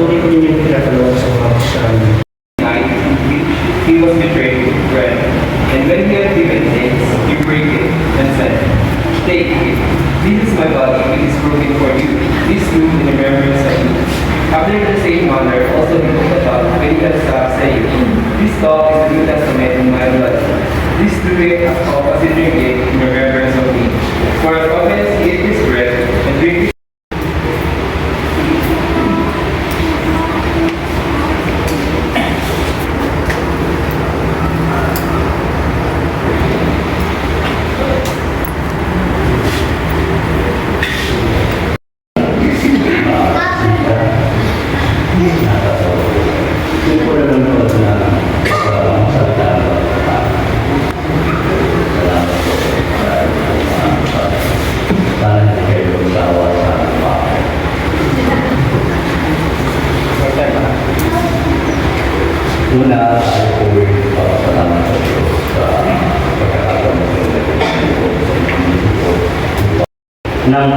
patuloy ko din yung pinatalawa sa mga Kristyano. Night in which he was betrayed with bread. And when he had given thanks, he broke it and said, "Take it. This is my body, which is broken for you. This do in remembrance of me." After the same manner, also he took the cup when he had supped, saying, "This cup is the New Testament in my blood. This do it as often as you drink it in remembrance of me. For as often as you eat this bread and drink this Una, tayo po'y salamat sa Diyos sa pagkakataon ng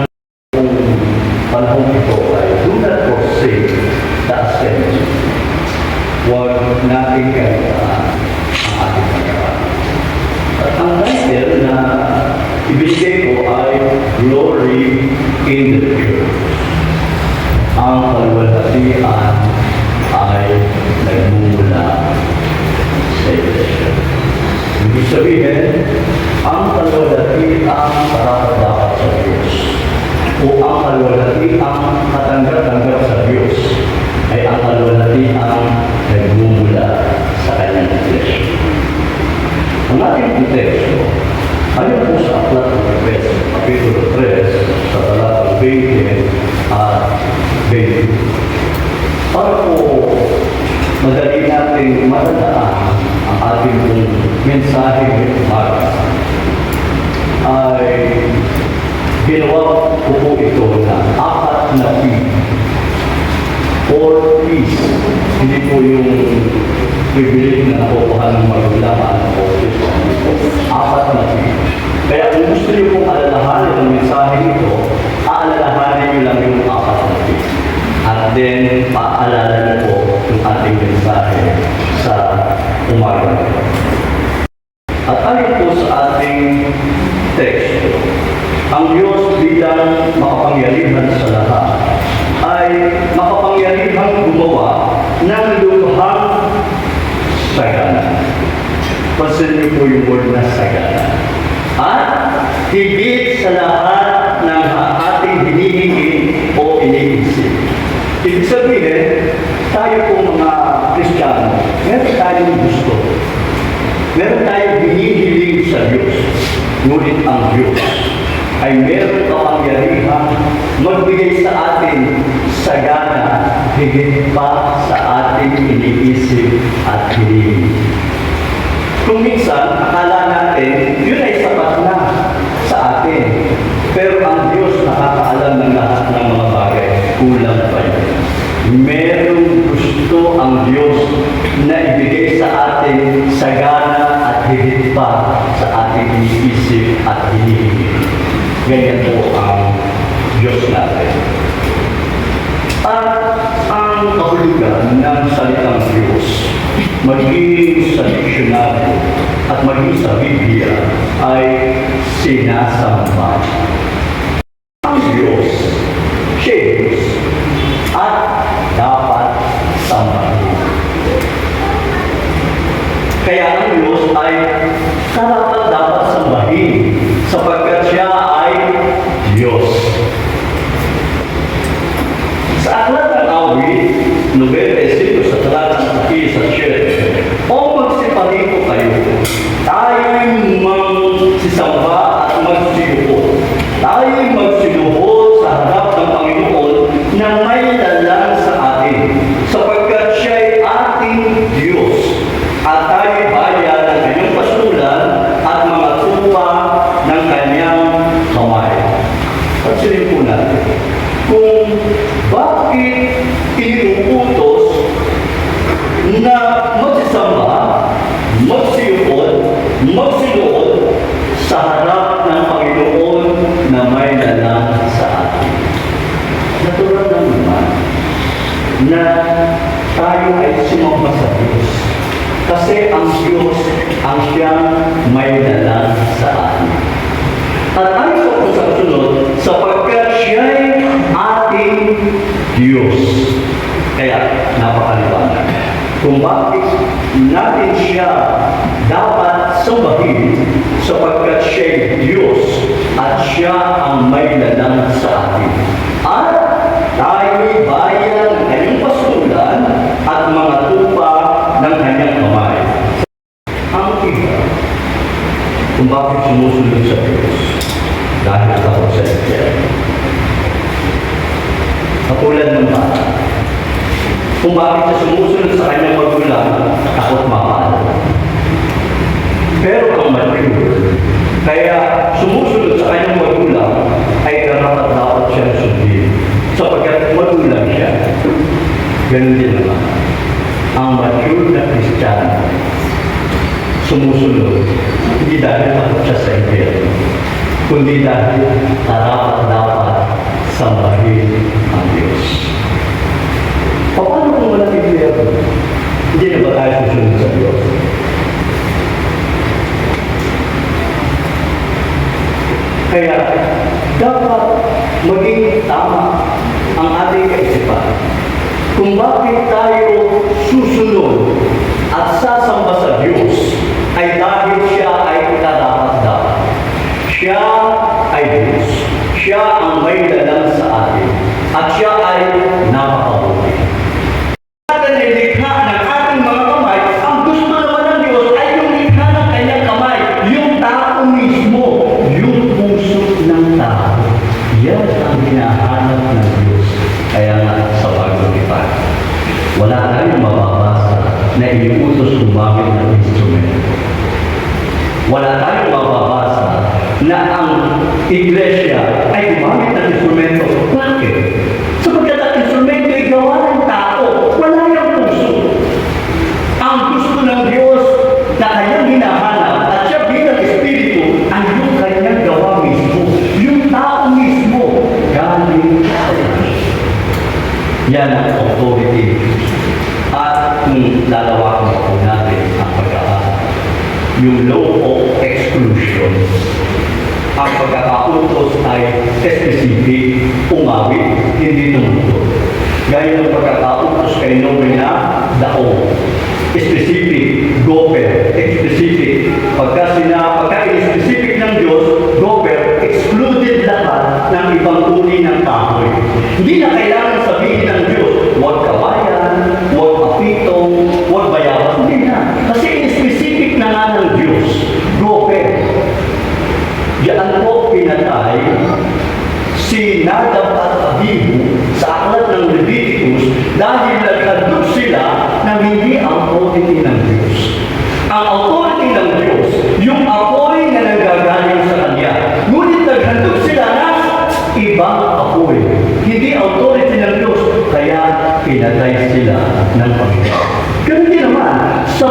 panahon ito ay do not forsake the assembly. Huwag natin kailangan ang ating pagkakataon. At ang title na ibigay ko ay Glory in the Church. Ang kaluwalhatian ay nagmumula sa Iglesia. Ibig sabihin, ang kaluwalhatiang karapat-dapat sa Diyos o ang kaluwalhatiang katanggap-tanggap sa Diyos ay ang kaluwalhatiang nagmumula sa kanyang Iglesia. Ang ating teksto, ayon po sa Aklat ng Efeso, Kapitulo 3, sa talatang 20 at 20. Para po madali natin matandaan ang ating mensahe ng umaga, ay ginawa ko po ito na 4 na P. 4 P's. Hindi po yung privilege na nakukuha ng magulaman o ito. 4 na P. Kaya kung gusto niyo pong alalahanin ang mensahe nito, aalalahanin niyo lang yung 4 na P. At then, paalala na po yung ating mensahe sa umaga. At ayon po sa ating teksto, ang Diyos bilang makapangyarihan sa lahat ay makapangyarihan gumawa ng luhang sagana. Pansin niyo po yung word na sagana. At higit sa lahat ng ating hinihingi o iniisip. Ibig sabihin, tayo po mga Kristiyano, meron tayong gusto. Meron tayong hinihiling sa Diyos. Ngunit ang Diyos ay meron kapangyarihan magbigay sa atin sagana higit pa sa ating iniisip at hinihiling. Kung minsan, akala natin, yun ay sapat na sa atin. Pero ang Diyos nakakaalam ng lahat ng mga bagay. Kulang pa yun. Merong gusto ang Diyos na ibigay sa atin sagana at higit pa sa ating iniisip at hinihiling. Ganyan po ang Diyos natin. At ang kahulugan ng salitang Diyos, maging sa diksyonaryo at maging sa Biblia, ay sinasamba. Ang Diyos, siya Diyos, at dapat sambahin. Kaya ang Diyos ay dapat sambahin sapagkat siya ay Diyos. Sa aklat ng awit, 95 sa talatang 1 at 7, o magsipalito kayo, tayo'y magsisamba at magsiyuko. Tayo'y magsiluhod sa harap ng Panginoon na may lalang sa atin, sapagkat siya'y ating Diyos, at tayo'y bayan ng kanyang pasulan at mga tupa ng kanyang kamay. Pansinin po natin, kung bakit inuutos na magsisamba, magsiyukod, magsiluhod sa harap ng Panginoon na may lalang sa atin. Natural lang naman na tayo ay sumamba sa Diyos. Kasi ang Diyos ang siyang may dala sa atin. At ayon sa kasunod, sapagkat siya'y ating Diyos. Kaya, napakaliwanag. Kung bakit natin siya dapat sambahin sapagkat siya'y Diyos at siya ang may dala sa atin. At tayo'y bayan ng kanyang pasulan at mga tupa ng kanyang kamay. Ang iba, kung bakit sumusunod sa Diyos, dahil takot sa Diyos. Katulad ng bata, kung bakit siya sumusunod sa kanyang magulang, takot mahal. Pero ang mature, kaya sumusunod sa kanyang magulang, ay karapat-dapat siyang sundin. Sapagkat magulang siya. Ganun din naman. Ang mature na Kristiyano, sumusunod, hindi dahil takot siya sa impyerno, kundi dahil karapat-dapat sambahin ang Diyos. Paano kung walang impyerno? Hindi na ba tayo susunod sa Diyos? Kaya, dapat maging tama ang ating kaisipan kung bakit tayo susunod at sasamba sa Diyos ay dahil siya ay karapat-dapat. Siya ay Diyos. Siya ang may dalang sa atin. At siya ay napakabuti. Ating nilikha ng ating mga kamay, ang gusto naman ng Diyos ay yung likha ng kanyang kamay, yung tao mismo, yung puso ng tao. Yan ang hinahanap ng Diyos. Kaya nga sa pag-ulipan, wala tayong mababasa na iniutos gumamit ng instrumento. Wala tayong mababasa na ang iglesia ay gumamit ng instrumento. Bakit? Sapagkat ang instrumento ay gawa ng tao. Wala yung puso. Ang gusto ng Diyos na kanyang hinahanap at siya bilang Espiritu ay yung kanyang gawa mismo. Yung tao mismo galing sa Diyos. Yan ang authority. At kung lalawakan po natin ang pag-aaral, yung law of exclusion. Ang pagkakautos ay specific, umawit, hindi tumuto. Gaya ng pagkakautos kay Noe na dao. Specific, goper, specific. Pagka in-specific ng Diyos, goper, excluded lahat ng ibang uri ng kahoy. Hindi na kailangan sabihin ng Diyos, huwag kabayan, huwag apitong, huwag bayaran. Hindi na. Kasi in-specific na nga ng Diyos, goper. Diyan po pinatay si Nadab at Abihu sa aklat ng Leviticus dahil nagkandog sila na hindi ang authority ng Diyos. Ang authority ng Diyos, yung apoy na nanggagaling sa Kanya. Ngunit naghandog sila ng ibang apoy. Hindi authority ng Diyos, kaya pinatay sila ng Panginoon. Ganun din naman, sa